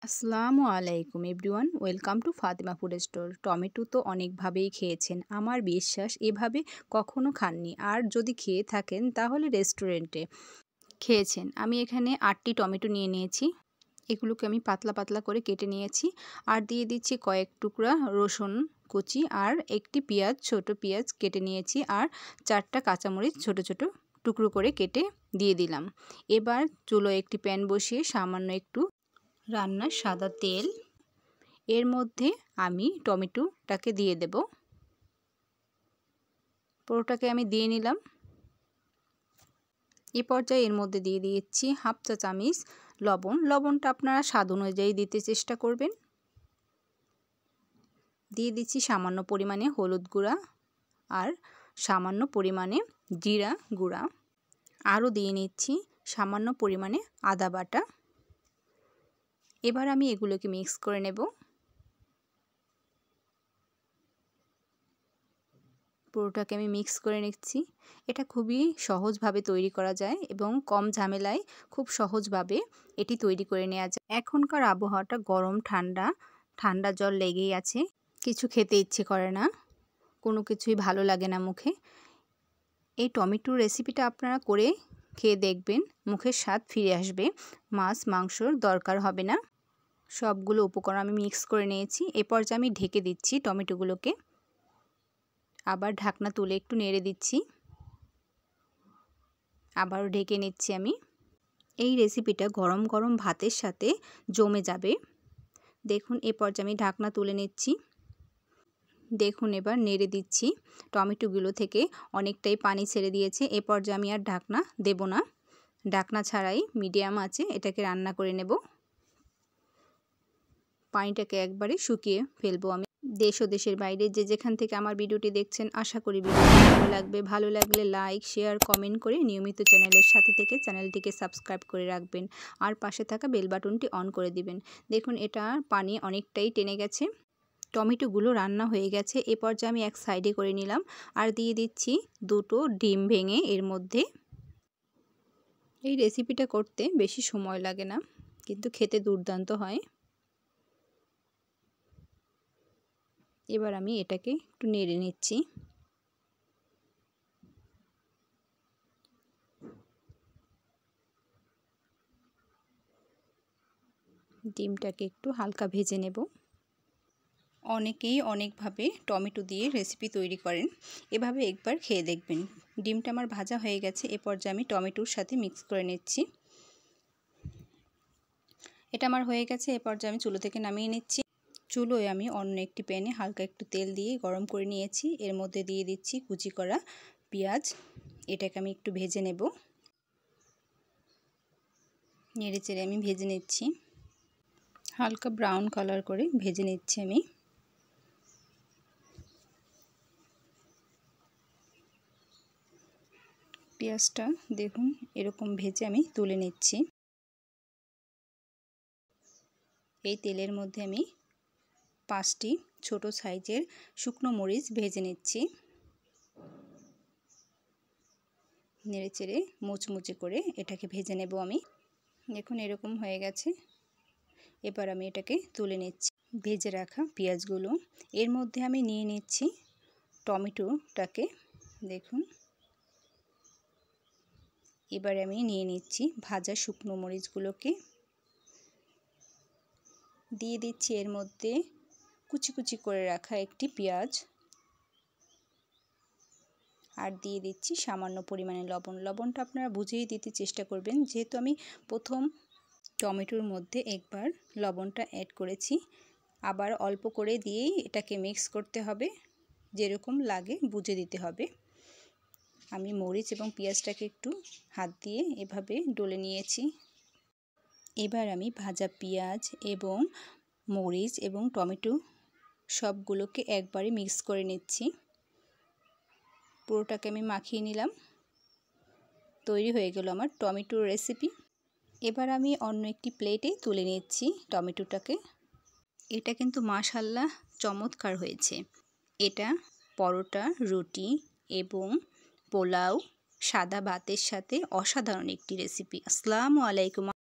আসসালামু আলাইকুম everyone, welcome to Fatima food store. Tomato তো অনেকভাবেই খেয়েছেন, আমার বিশ্বাস এভাবে কখনো খাননি, আর যদি খেয়ে থাকেন তাহলে রেস্টুরেন্টে খেয়েছেন। আমি এখানে 8টি টমেটো নিয়ে নিয়েছি, এগুলোকে আমি পাতলা পাতলা করে কেটে নিয়েছি। আর দিয়ে দিচ্ছি কয়েক টুকরা রসুন কুচি, আর একটি পেঁয়াজ, ছোট পেঁয়াজ কেটে নিয়েছি, আর 4টা কাঁচামরিচ ছোট ছোট টুকরো করে কেটে দিয়ে দিলাম। এবার চুলোয় একটি প্যান বসিয়ে সামান্য একটু রান্নার সাদা তেল, এর মধ্যে আমি টমেটোটাকে দিয়ে দেব। পুরোটাকে আমি দিয়ে নিলাম। এই পর্যায়ে এর মধ্যে দিয়ে দিচ্ছি হাফ চা চামচ লবণ। লবণটা আপনারা স্বাদ অনুযায়ী দিতে চেষ্টা করবেন। দিয়ে দিচ্ছি সামান্য পরিমাণে হলুদ গুঁড়া আর সামান্য পরিমাণে জিরা গুঁড়া। আরও দিয়ে নিচ্ছি সামান্য পরিমাণে আদা বাটা। এবার আমি এগুলোকে মিক্স করে নেব। পুরোটাকে আমি মিক্স করে নিচ্ছি। এটা খুবই সহজভাবে তৈরি করা যায় এবং কম ঝামেলায় খুব সহজভাবে এটি তৈরি করে নেওয়া যায়। এখনকার আবহাওয়াটা গরম ঠান্ডা, ঠান্ডা জল লেগেই আছে, কিছু খেতে ইচ্ছে করে না, কোনো কিছুই ভালো লাগে না মুখে। এই টমেটোর রেসিপিটা আপনারা করে খেয়ে দেখবেন, মুখের স্বাদ ফিরে আসবে, মাছ মাংসর দরকার হবে না। সবগুলো উপকরণ আমি মিক্স করে নিয়েছি। এ পর্যায়ে আমি ঢেকে দিচ্ছি টমেটোগুলোকে। আবার ঢাকনা তুলে একটু নেড়ে দিচ্ছি, আবারও ঢেকে নিচ্ছি আমি। এই রেসিপিটা গরম গরম ভাতের সাথে জমে যাবে। দেখুন এ পর্যায়ে আমি ঢাকনা তুলে নিচ্ছি। দেখুন এবার নেড়ে দিচ্ছি, টমেটোগুলো থেকে অনেকটাই পানি ছেড়ে দিয়েছে। এ পর্যায়ে আমি আর ঢাকনা দেব না, ঢাকনা ছাড়াই মিডিয়াম আঁচে এটাকে রান্না করে নেব। পানিটাকে একবারে শুকিয়ে ফেলবো আমি। দেশ ও দেশের বাইরে যে যেখান থেকে আমার ভিডিওটি দেখছেন, আশা করি ভিডিওটি ভালো লাগবে। ভালো লাগলে লাইক শেয়ার কমেন্ট করে নিয়মিত চ্যানেলের সাথে থেকে চ্যানেলটিকে সাবস্ক্রাইব করে রাখবেন, আর পাশে থাকা বেল বাটনটি অন করে দিবেন। দেখুন এটা পানি অনেকটাই টেনে গেছে, টমেটোগুলো রান্না হয়ে গেছে। এ পর্যায়ে আমি এক সাইডে করে নিলাম, আর দিয়ে দিচ্ছি 2টো ডিম ভেঙে এর মধ্যে। এই রেসিপিটা করতে বেশি সময় লাগে না, কিন্তু খেতে দুর্দান্ত হয়। এবার আমি এটাকে একটু নেড়ে নিচ্ছি। ডিমটাকে একটু হালকা ভেজে নেব। অনেকেই অনেকভাবে টমেটো দিয়ে রেসিপি তৈরি করেন, এভাবে একবার খেয়ে দেখবেন। ডিমটা আমার ভাজা হয়ে গেছে। এ পর্যায়ে আমি টমেটোর সাথে মিক্স করে নিচ্ছি। এটা আমার হয়ে গেছে। এ পর্যায়ে আমি চুলো থেকে নামিয়ে নিচ্ছি। চুলোয় আমি অন্য একটি প্যানে হালকা একটু তেল দিয়ে গরম করে নিয়েছি। এর মধ্যে দিয়ে দিচ্ছি কুচি করা পেঁয়াজ। এটাকে আমি একটু ভেজে নেব। নেড়ে চেড়ে আমি ভেজে নিচ্ছি, হালকা ব্রাউন কালার করে ভেজে নিচ্ছি আমি। পেঁয়াজটা দেখুন এরকম ভেজে আমি তুলে নিচ্ছি। এই তেলের মধ্যে আমি 5টি ছোট সাইজের শুকনো মরিচ ভেজে নিচ্ছি। নেড়ে চেড়ে মুচমুচে করে এটাকে ভেজে নেব আমি। দেখুন এরকম হয়ে গেছে। এবার আমি এটাকে তুলে নিচ্ছি। ভেজে রাখা পেঁয়াজগুলো এর মধ্যে আমি নিয়ে নিচ্ছি টমেটোটাকে। দেখুন এবার আমি নিয়ে নিচ্ছি ভাজা শুকনো মরিচগুলোকে, দিয়ে দিচ্ছি এর মধ্যে কুচি কুচি করে রাখা একটি পেঁয়াজ, আর দিয়ে দিচ্ছি সামান্য পরিমাণে লবণ। লবণটা আপনারা বুঝেই দিতে চেষ্টা করবেন, যেহেতু আমি প্রথম টমেটোর মধ্যে একবার লবণটা অ্যাড করেছি। আবার অল্প করে দিয়েই এটাকে মিক্স করতে হবে, যেরকম লাগে বুঝে দিতে হবে। আমি মরিচ এবং পেঁয়াজটাকে একটু হাত দিয়ে এভাবে ডলে নিয়েছি। এবার আমি ভাজা পেঁয়াজ এবং মরিচ এবং টমেটো সবগুলোকে একবারে মিক্স করে নিচ্ছি। পুরোটাকে আমি মাখিয়ে নিলাম। তৈরি হয়ে গেল আমার টমেটোর রেসিপি। এবার আমি অন্য একটি প্লেটে তুলে নিচ্ছি টমেটোটাকে। এটা কিন্তু মাশাআল্লাহ চমৎকার হয়েছে। এটা পরোটা, রুটি এবং পোলাও, সাদা ভাতের সাথে অসাধারণ একটি রেসিপি। আসসালামু আলাইকুম।